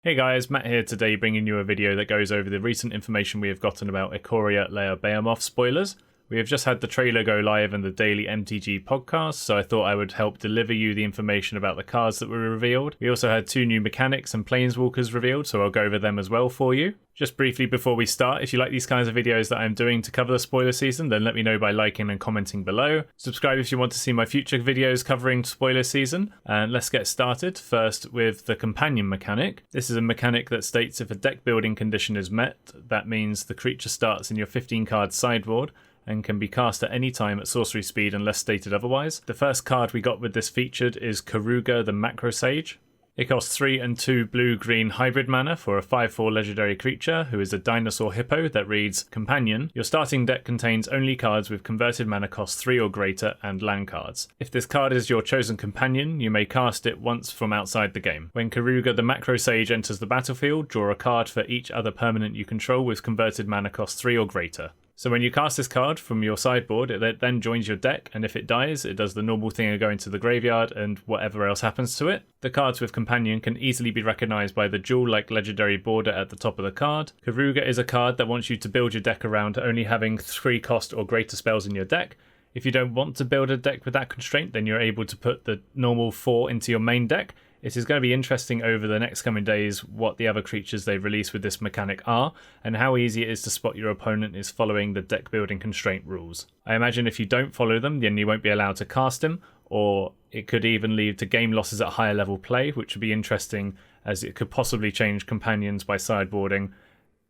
Hey guys, Matt here today bringing you a video that goes over the recent information we have gotten about Ikoria Layer Behemoth spoilers. We have just had the trailer go live in the daily MTG podcast, so I thought I would help deliver you the information about the cards that were revealed. We also had 2 new mechanics and Planeswalkers revealed, so I'll go over them as well for you. Just briefly before we start, if you like these kinds of videos that I'm doing to cover the spoiler season, then let me know by liking and commenting below. Subscribe if you want to see my future videos covering spoiler season. And let's get started. First with the companion mechanic. This is a mechanic that states if a deck building condition is met, that means the creature starts in your 15 card sideboard and can be cast at any time at sorcery speed unless stated otherwise. The first card we got with this featured is Kuru Go, the Macro Sage. It costs 3 and 2 blue-green hybrid mana for a 5/4 legendary creature who is a dinosaur hippo that reads, Companion, your starting deck contains only cards with converted mana cost 3 or greater and land cards. If this card is your chosen companion, you may cast it once from outside the game. When Karuga the Macro Sage enters the battlefield, draw a card for each other permanent you control with converted mana cost 3 or greater. So when you cast this card from your sideboard, it then joins your deck, and if it dies, it does the normal thing of going to the graveyard and whatever else happens to it. The cards with Companion can easily be recognised by the jewel-like legendary border at the top of the card. Karuga is a card that wants you to build your deck around only having 3 cost or greater spells in your deck. If you don't want to build a deck with that constraint, then you're able to put the normal 4 into your main deck. It is going to be interesting over the next coming days what the other creatures they release with this mechanic are, and how easy it is to spot your opponent is following the deck building constraint rules. I imagine if you don't follow them, then you won't be allowed to cast him, or it could even lead to game losses at higher level play, which would be interesting as it could possibly change companions by sideboarding,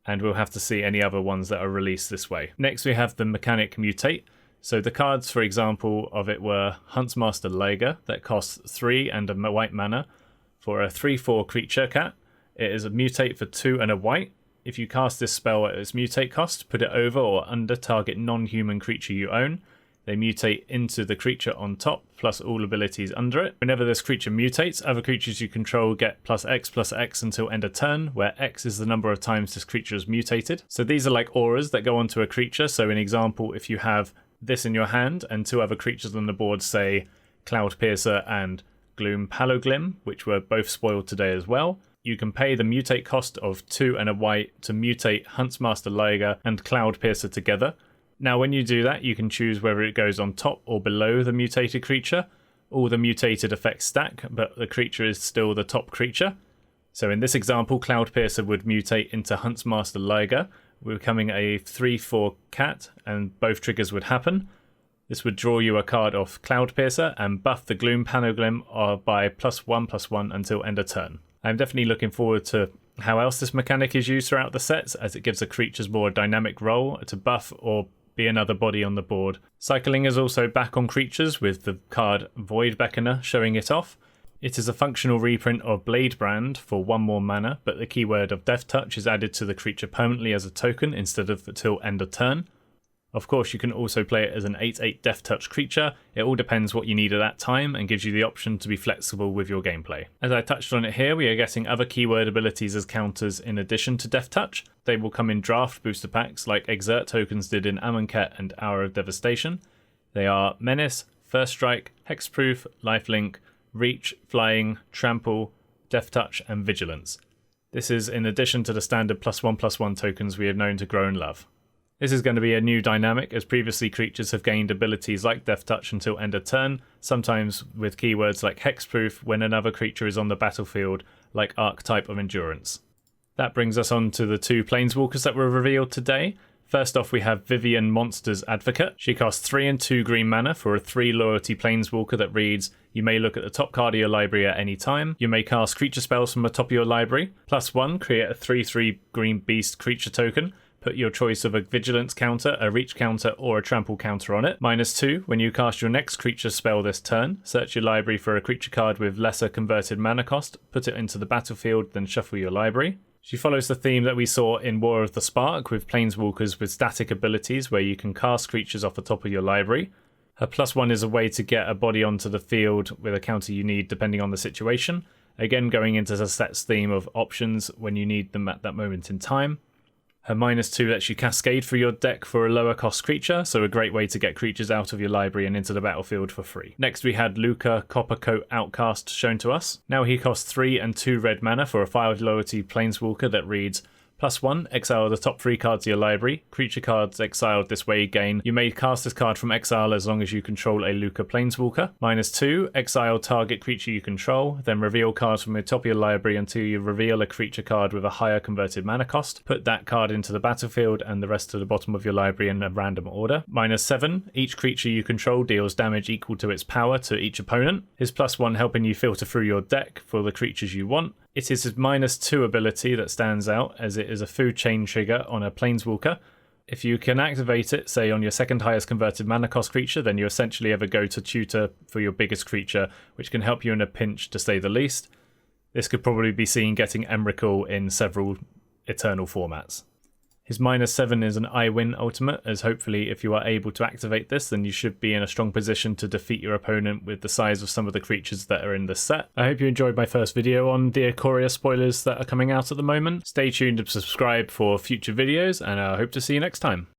and we'll have to see any other ones that are released this way. Next we have the mechanic Mutate. So the cards, for example, of it were Huntsmaster Liger, that costs 3 and a white mana for a 3/4 creature cat. It is a mutate for 2 and a white. If you cast this spell at its mutate cost, put it over or under target non-human creature you own. They mutate into the creature on top, plus all abilities under it. Whenever this creature mutates, other creatures you control get +X until end of turn, where X is the number of times this creature is mutated. So these are like auras that go onto a creature. So in example, if you have this in your hand and 2 other creatures on the board, say Cloud Piercer and Gloom Paloglim, which were both spoiled today as well, you can pay the mutate cost of 2 and a white to mutate Huntsmaster Liger and Cloud Piercer together. Now when you do that, you can choose whether it goes on top or below the mutated creature. All the mutated effects stack, but the creature is still the top creature. So in this example, Cloud Piercer would mutate into Huntsmaster Liger, becoming a 3/4 cat, and both triggers would happen. This would draw you a card off Cloud Piercer and buff the Gloom Panoglim by +1/+1 until end of turn. I'm definitely looking forward to how else this mechanic is used throughout the sets, as it gives the creatures more dynamic role to buff or be another body on the board. Cycling is also back on creatures with the card Void Beckoner showing it off. It is a functional reprint of Blade Brand for 1 more mana, but the keyword of Death Touch is added to the creature permanently as a token instead of until end of turn. Of course, you can also play it as an 8/8 Death Touch creature. It all depends what you need at that time and gives you the option to be flexible with your gameplay. As I touched on it here, we are getting other keyword abilities as counters in addition to Death Touch. They will come in draft booster packs like Exert tokens did in Amonkhet and Hour of Devastation. They are Menace, First Strike, Hexproof, Lifelink, Reach, Flying, Trample, Death Touch and Vigilance. This is in addition to the standard +1/+1 tokens we have known to grow and love. This is going to be a new dynamic, as previously creatures have gained abilities like Death Touch until end of turn, sometimes with keywords like Hexproof when another creature is on the battlefield, like Archetype of Endurance. That brings us on to the 2 Planeswalkers that were revealed today. First off, we have Vivienne Monster's Advocate. She costs 3 and 2 green mana for a 3 loyalty Planeswalker that reads, you may look at the top card of your library at any time. You may cast creature spells from the top of your library. +1, create a 3/3 green beast creature token. Put your choice of a Vigilance counter, a Reach counter, or a Trample counter on it. -2, when you cast your next creature spell this turn, search your library for a creature card with lesser converted mana cost, put it into the battlefield, then shuffle your library. She follows the theme that we saw in War of the Spark with Planeswalkers with static abilities where you can cast creatures off the top of your library. Her +1 is a way to get a body onto the field with a counter you need depending on the situation. Again, going into the set's theme of options when you need them at that moment in time. Her -2 lets you cascade through your deck for a lower cost creature, so a great way to get creatures out of your library and into the battlefield for free. Next we had Lucca, Coppercoat Outcast shown to us. Now he costs 3 and 2 red mana for a 5 loyalty Planeswalker that reads +1, exile the top 3 cards of your library. Creature cards exiled this way gain. You may cast this card from exile as long as you control a Lucca Planeswalker. -2, exile target creature you control, then reveal cards from the top of your library until you reveal a creature card with a higher converted mana cost. Put that card into the battlefield and the rest to the bottom of your library in a random order. -7, each creature you control deals damage equal to its power to each opponent. His +1 helping you filter through your deck for the creatures you want. It is his -2 ability that stands out, as it is a food chain trigger on a Planeswalker. If you can activate it, say on your second highest converted mana cost creature, then you essentially have a go-to tutor for your biggest creature, which can help you in a pinch to say the least. This could probably be seen getting Emrakul in several Eternal formats. His -7 is an I win ultimate, as hopefully if you are able to activate this, then you should be in a strong position to defeat your opponent with the size of some of the creatures that are in this set. I hope you enjoyed my first video on the Ikoria spoilers that are coming out at the moment. Stay tuned to subscribe for future videos, and I hope to see you next time.